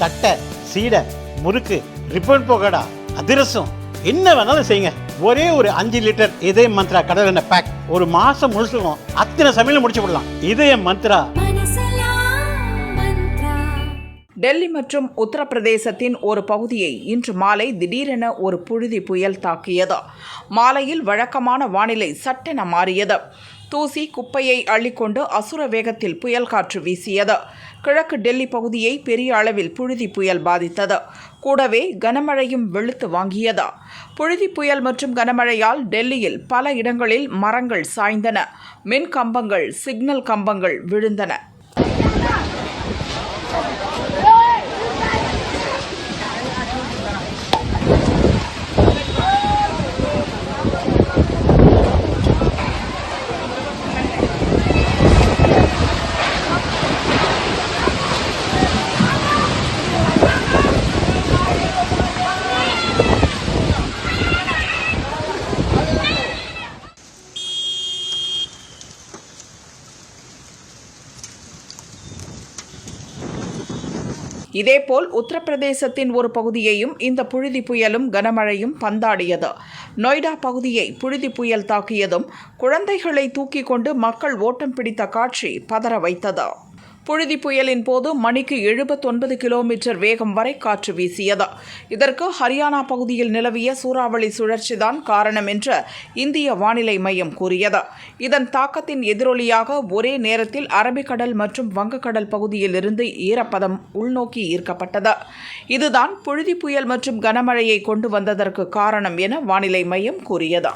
தட்டை, சீடை, முறுக்கு, ரிப்பன் பக்கோடா, அதிரசம், என்ன வேணாலும் செய்யுங்க. ஒரே ஒரு 5 லிட்டர் இதய மந்த்ரா கடல் எண்ணெய் பேக் ஒரு மாசம் முழுசுக்கும் அத்தனை சமையல் முடிச்சு விடலாம். இதய மந்த்ரா. டெல்லி மற்றும் உத்தரப்பிரதேசத்தின் ஒரு பகுதியை இன்று மாலை திடீரென ஒரு புழுதி புயல் தாக்கியது. மாலையில் வழக்கமான வானிலை சட்டென மாறியது. தூசி குப்பையை அள்ளிக்கொண்டு அசுர வேகத்தில் புயல் காற்று வீசியது. கிழக்கு டெல்லி பகுதியை பெரிய அளவில் புழுதி புயல் பாதித்தது. கூடவே கனமழையும் வெளுத்து வாங்கியது. புழுதி புயல் மற்றும் கனமழையால் டெல்லியில் பல இடங்களில் மரங்கள் சாய்ந்தன. மின் கம்பங்கள், சிக்னல் கம்பங்கள் விழுந்தன. இதேபோல் உத்தரப்பிரதேசத்தின் ஒரு பகுதியையும் இந்த புழுதி புயலும் கனமழையும் பந்தாடியது. நொய்டா பகுதியை புழுதி புயல் தாக்கியதும் குழந்தைகளை தூக்கிக் கொண்டு மக்கள் ஓட்டம் பிடித்த காட்சி பதற வைத்தது. புழுதி புயலின் போது மணிக்கு 79 கிலோமீட்டர் வேகம் வரை காற்று வீசியது. இதற்கு ஹரியானா பகுதியில் நிலவிய சூறாவளி சுழற்சிதான் காரணம் என்று இந்திய வானிலை மையம் கூறியது. இதன் தாக்கத்தின் எதிரொலியாக ஒரே நேரத்தில் அரபிக்கடல் மற்றும் வங்கக்கடல் பகுதியில் இருந்து ஈரப்பதம் உள்நோக்கி ஈர்க்கப்பட்டது. இதுதான் புழுதி புயல் மற்றும் கனமழையை கொண்டு வந்ததற்கு காரணம் என வானிலை மையம் கூறியது.